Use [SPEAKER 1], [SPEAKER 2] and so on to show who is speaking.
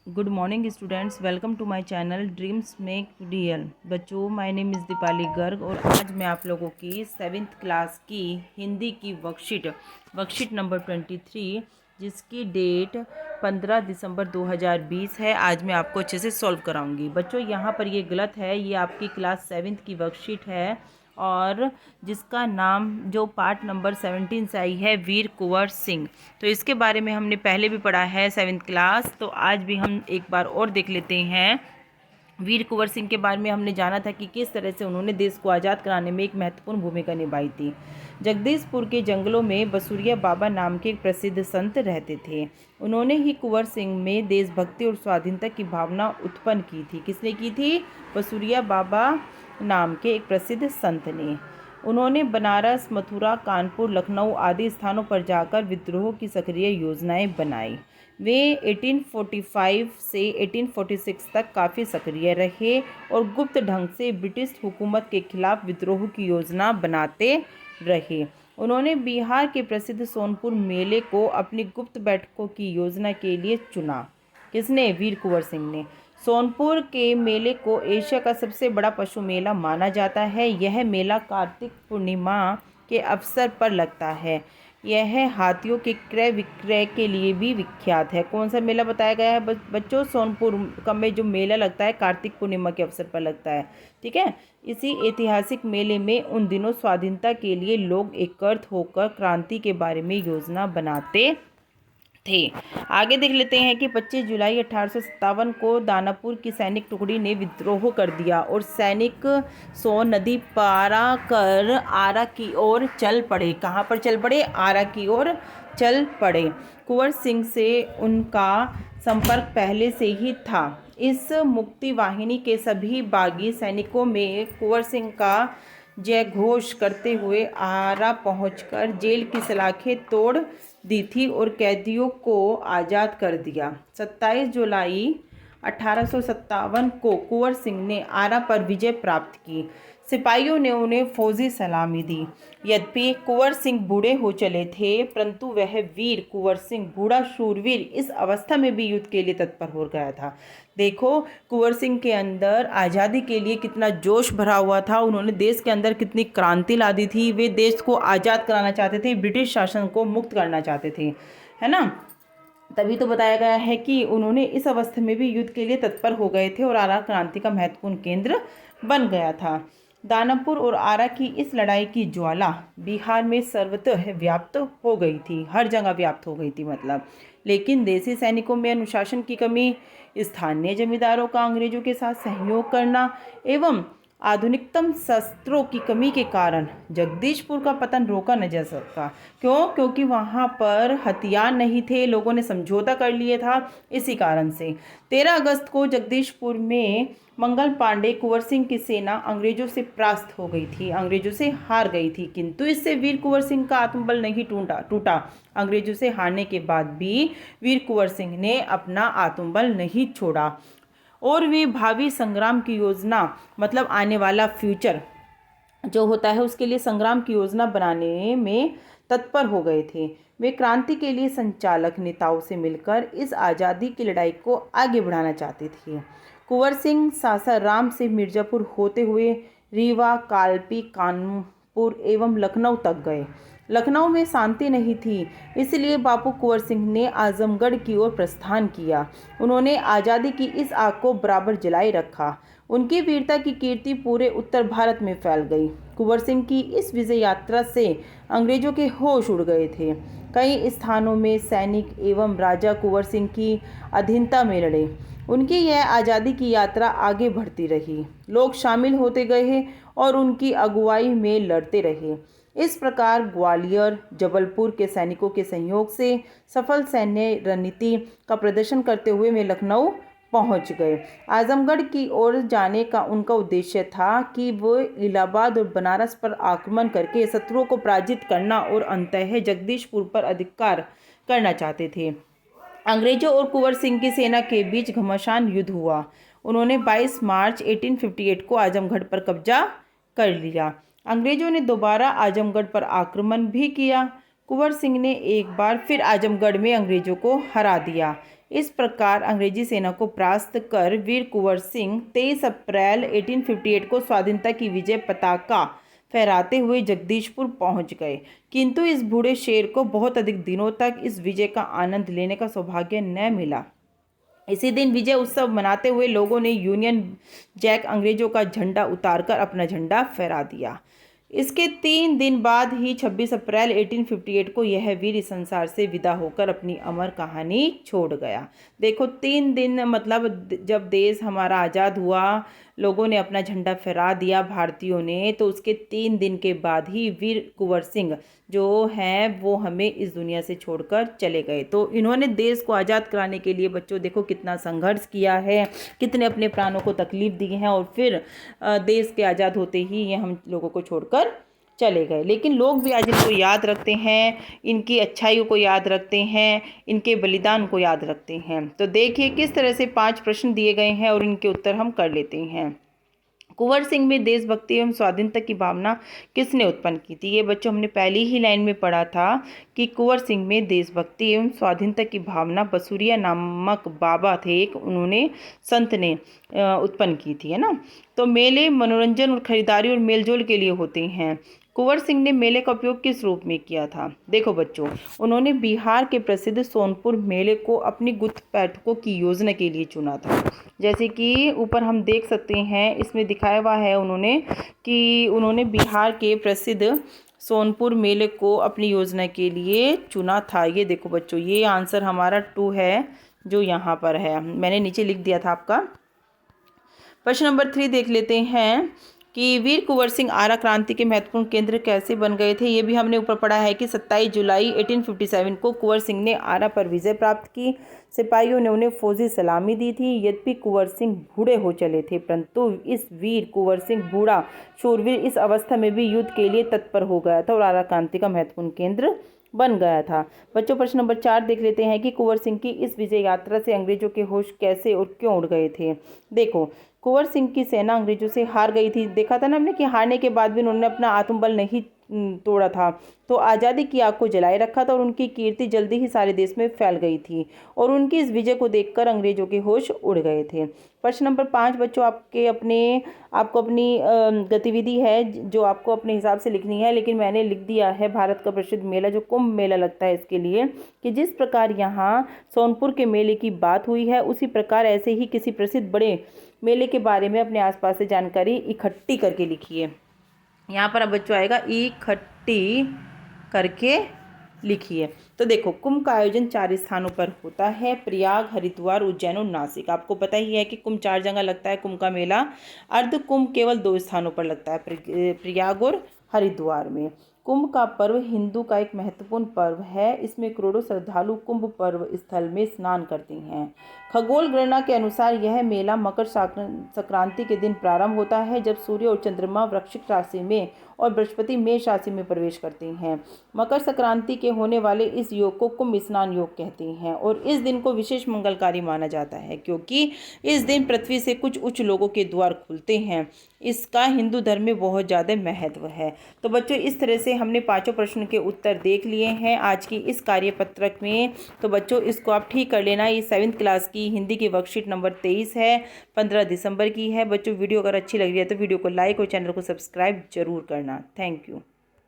[SPEAKER 1] Good morning students, welcome to my channel dreams make real. बच्चों, my name is Deepali Garg और आज मैं आप लोगों की 7th क्लास की हिंदी की वर्कशीट नंबर 23 जिसकी डेट 15 दिसंबर 2020 है। आज मैं आपको अच्छे से सॉल्व कराऊंगी। बच्चों, यहाँ पर ये गलत है, ये आपकी क्लास 7th की वर्कशीट है और जिसका नाम जो पार्ट नंबर 17 से आई है वीर कुंवर सिंह। तो इसके बारे में हमने पहले भी पढ़ा है 7th क्लास, तो आज भी हम एक बार और देख लेते हैं। वीर कुंवर सिंह के बारे में हमने जाना था कि किस तरह से उन्होंने देश को आज़ाद कराने में एक महत्वपूर्ण भूमिका निभाई थी। जगदीशपुर के जंगलों में बसुरिया बाबा नाम के एक प्रसिद्ध संत रहते थे। उन्होंने ही कुंवर सिंह में देशभक्ति और स्वाधीनता की भावना उत्पन्न की थी। किसने की थी? बसुरिया बाबा नाम के एक प्रसिद्ध संत ने। उन्होंने बनारस, मथुरा, कानपुर, लखनऊ आदि स्थानों पर जाकर विद्रोह की सक्रिय योजनाएं बनाई। वे 1845 से 1846 तक काफ़ी सक्रिय रहे और गुप्त ढंग से ब्रिटिश हुकूमत के खिलाफ विद्रोह की योजना बनाते रहे। उन्होंने बिहार के प्रसिद्ध सोनपुर मेले को अपनी गुप्त बैठकों की योजना के लिए चुना। किसने? वीर कुंवर सिंह ने। सोनपुर के मेले को एशिया का सबसे बड़ा पशु मेला माना जाता है। यह मेला कार्तिक पूर्णिमा के अवसर पर लगता है। यह हाथियों के क्रय विक्रय के लिए भी विख्यात है। कौन सा मेला बताया गया है बच्चों? सोनपुर का में जो मेला लगता है कार्तिक पूर्णिमा के अवसर पर लगता है। ठीक है। इसी ऐतिहासिक मेले में उन दिनों स्वाधीनता के लिए लोग एकत्रित होकर क्रांति के बारे में योजना बनाते थे। आगे देख लेते हैं कि 25 जुलाई 1857 को दानापुर की सैनिक टुकड़ी ने विद्रोह कर दिया और सैनिक सोन नदी पारा कर आरा की ओर चल पड़े। कहाँ पर चल पड़े? आरा की ओर चल पड़े। कुंवर सिंह से उनका संपर्क पहले से ही था। इस मुक्ति वाहिनी के सभी बागी सैनिकों में कुंवर सिंह का जय घोष करते हुए आरा पहुंचकर जेल की सलाखें तोड़ दी थी और कैदियों को आज़ाद कर दिया। 27 जुलाई 1857 को कुंवर सिंह ने आरा पर विजय प्राप्त की। सिपाहियों ने उन्हें फौजी सलामी दी। यद्यपि कुंवर सिंह बूढ़े हो चले थे, परंतु वह वीर कुंवर सिंह बूढ़ा शूरवीर इस अवस्था में भी युद्ध के लिए तत्पर हो गया था। देखो, कुंवर सिंह के अंदर आज़ादी के लिए कितना जोश भरा हुआ था। उन्होंने देश के अंदर कितनी क्रांति ला दी थी। वे देश को आज़ाद कराना चाहते थे, ब्रिटिश शासन को मुक्त करना चाहते थे, है ना। तभी तो बताया गया है कि उन्होंने इस अवस्था में भी युद्ध के लिए तत्पर हो गए थे और आरा क्रांति का महत्वपूर्ण केंद्र बन गया था। दानापुर और आरा की इस लड़ाई की ज्वाला बिहार में सर्वतः व्याप्त हो गई थी, हर जगह व्याप्त हो गई थी मतलब। लेकिन देसी सैनिकों में अनुशासन की कमी, स्थानीय जमींदारों का अंग्रेजों के साथ सहयोग करना एवं आधुनिकतम शस्त्रों की कमी के कारण जगदीशपुर का पतन रोका न जा सका। क्यों? क्योंकि वहाँ पर हथियार नहीं थे, लोगों ने समझौता कर लिया था। इसी कारण से 13 अगस्त को जगदीशपुर में मंगल पांडे कुंवर सिंह की सेना अंग्रेजों से परास्त हो गई थी, अंग्रेजों से हार गई थी। किंतु इससे वीर कुंवर सिंह का आत्मबल नहीं टूटा। अंग्रेजों से हारने के बाद भी वीर कुंवर सिंह ने अपना आत्मबल नहीं छोड़ा और वे भावी संग्राम की योजना, मतलब आने वाला फ्यूचर जो होता है उसके लिए संग्राम की योजना बनाने में तत्पर हो गए थे। वे क्रांति के लिए संचालक नेताओं से मिलकर इस आज़ादी की लड़ाई को आगे बढ़ाना चाहते थे। कुंवर सिंह सासाराम से मिर्ज़ापुर होते हुए रीवा, कालपी, कानपुर एवं लखनऊ तक गए। लखनऊ में शांति नहीं थी, इसलिए बापू कुंवर सिंह ने आजमगढ़ की ओर प्रस्थान किया। उन्होंने आज़ादी की इस आग को बराबर जलाए रखा। उनकी वीरता की कीर्ति पूरे उत्तर भारत में फैल गई। कुंवर सिंह की इस विजय यात्रा से अंग्रेजों के होश उड़ गए थे। कई स्थानों में सैनिक एवं राजा कुंवर सिंह की अधीनता में लड़े। उनकी यह आज़ादी की यात्रा आगे बढ़ती रही। लोग शामिल होते गए और उनकी अगुवाई में लड़ते रहे। इस प्रकार ग्वालियर, जबलपुर के सैनिकों के सहयोग से सफल सैन्य रणनीति का प्रदर्शन करते हुए वे लखनऊ पहुंच गए। आजमगढ़ की ओर जाने का उनका उद्देश्य था कि वो इलाहाबाद और बनारस पर आक्रमण करके शत्रुओं को पराजित करना और अंततः जगदीशपुर पर अधिकार करना चाहते थे। अंग्रेजों और कुंवर सिंह की सेना के बीच घमासान युद्ध हुआ। उन्होंने 22 मार्च 1858 को आजमगढ़ पर कब्जा कर लिया। अंग्रेजों ने दोबारा आजमगढ़ पर आक्रमण भी किया। कुंवर सिंह ने एक बार फिर आजमगढ़ में अंग्रेजों को हरा दिया। इस प्रकार अंग्रेजी सेना को परास्त कर वीर कुंवर सिंह 23 अप्रैल 1858 को स्वाधीनता की विजय पताका फहराते हुए जगदीशपुर पहुंच गए। किंतु इस बूढ़े शेर को बहुत अधिक दिनों तक इस विजय का आनंद लेने का सौभाग्य न मिला। इसी दिन विजय उत्सव मनाते हुए लोगों ने यूनियन जैक अंग्रेजों का झंडा उतारकर अपना झंडा फहरा दिया। इसके 3 दिन बाद ही 26 अप्रैल 1858 को यह वीर इस संसार से विदा होकर अपनी अमर कहानी छोड़ गया। देखो 3 दिन मतलब जब देश हमारा आज़ाद हुआ, लोगों ने अपना झंडा फहरा दिया भारतीयों ने, तो उसके 3 दिन के बाद ही वीर कुंवर सिंह जो हैं वो हमें इस दुनिया से छोड़कर चले गए। तो इन्होंने देश को आज़ाद कराने के लिए बच्चों देखो कितना संघर्ष किया है, कितने अपने प्राणों को तकलीफ दी है, और फिर देश के आज़ाद होते ही ये हम लोगों को छोड़कर चले गए। लेकिन लोग भी आज इनको याद रखते हैं, इनकी अच्छाइयों को याद रखते हैं, इनके बलिदान को याद रखते हैं। तो देखिए किस तरह से 5 प्रश्न दिए गए हैं और इनके उत्तर हम कर लेते हैं। कुंवर सिंह में देशभक्ति एवं स्वाधीनता की भावना किसने उत्पन्न की थी? ये बच्चों हमने पहली ही लाइन में पढ़ा था कि कुंवर सिंह में देशभक्ति एवं स्वाधीनता की भावना बसुरिया नामक बाबा थे एक, उन्होंने संत ने उत्पन्न की थी, है ना। तो मेले मनोरंजन और खरीदारी और मेलजोल के लिए होते हैं। कुंवर सिंह ने मेले का उपयोग किस रूप में किया था? देखो बच्चों, उन्होंने बिहार के प्रसिद्ध सोनपुर मेले को अपनी गुप्त बैठकों की योजना के लिए चुना था। जैसे कि ऊपर हम देख सकते हैं, इसमें दिखाया हुआ है उन्होंने बिहार के प्रसिद्ध सोनपुर मेले को अपनी योजना के लिए चुना था। ये देखो बच्चों, ये आंसर हमारा 2 है जो यहाँ पर है, मैंने नीचे लिख दिया था आपका। प्रश्न नंबर 3 देख लेते हैं कि वीर कुंवर सिंह आरा क्रांति के महत्वपूर्ण केंद्र कैसे बन गए थे? ये भी हमने ऊपर पढ़ा है कि 27 जुलाई 1857 को कुंवर सिंह ने आरा पर विजय प्राप्त की। सिपाहियों ने उन्हें फौजी सलामी दी थी। यद्यपि कुंवर सिंह बूढ़े हो चले थे, परंतु इस वीर कुंवर सिंह बूढ़ा शूरवीर इस अवस्था में भी युद्ध के लिए तत्पर हो गया था और आरा क्रांति का महत्वपूर्ण केंद्र बन गया था। बच्चों प्रश्न नंबर 4 देख लेते हैं कि कुंवर सिंह की इस विजय यात्रा से अंग्रेजों के होश कैसे और क्यों उड़ गए थे? देखो, कुंवर सिंह की सेना अंग्रेजों से हार गई थी। देखा था ना हमने कि हारने के बाद भी उन्होंने अपना आत्मबल नहीं तोड़ा था, तो आज़ादी की आग को जलाए रखा था और उनकी कीर्ति जल्दी ही सारे देश में फैल गई थी और उनकी इस विजय को देखकर अंग्रेजों के होश उड़ गए थे। प्रश्न नंबर 5 बच्चों, आपको अपनी गतिविधि है जो आपको अपने हिसाब से लिखनी है, लेकिन मैंने लिख दिया है भारत का प्रसिद्ध मेला जो कुंभ मेला लगता है इसके लिए, कि जिस प्रकार यहाँ सोनपुर के मेले की बात हुई है उसी प्रकार ऐसे ही किसी प्रसिद्ध बड़े मेले के बारे में अपने आसपास से जानकारी इकट्ठी करके लिखिए। यहाँ पर अब बच्चों आएगा इकट्ठी करके लिखिए। तो देखो, कुंभ का आयोजन 4 स्थानों पर होता है, प्रयाग, हरिद्वार, उज्जैन और नासिक। आपको पता ही है कि कुंभ 4 जगह लगता है कुंभ का मेला। अर्ध कुंभ केवल 2 स्थानों पर लगता है, प्रयाग और हरिद्वार में। कुंभ का पर्व हिंदू का एक महत्वपूर्ण पर्व है। इसमें करोड़ों श्रद्धालु कुंभ पर्व स्थल में स्नान करते हैं। खगोल गणना के अनुसार यह मेला मकर संक्रांति के दिन प्रारंभ होता है, जब सूर्य और चंद्रमा वृश्चिक राशि में और बृहस्पति मेष राशि में प्रवेश करते हैं। मकर संक्रांति के होने वाले इस योग को कुंभ स्नान योग कहते हैं और इस दिन को विशेष मंगलकारी माना जाता है क्योंकि इस दिन पृथ्वी से कुछ उच्च लोगों के द्वार खुलते हैं। इसका हिंदू धर्म में बहुत ज़्यादा महत्व है। तो बच्चों, इस तरह से हमने 5 प्रश्न के उत्तर देख लिए हैं आज की इस कार्यपत्रक में। तो बच्चों, इसको आप ठीक कर लेना। ये 7th क्लास की हिंदी की वर्कशीट नंबर 23 है, 15 दिसंबर की है। बच्चों, वीडियो अगर अच्छी लग रही है तो वीडियो को लाइक और चैनल को सब्सक्राइब जरूर करना। Thank you.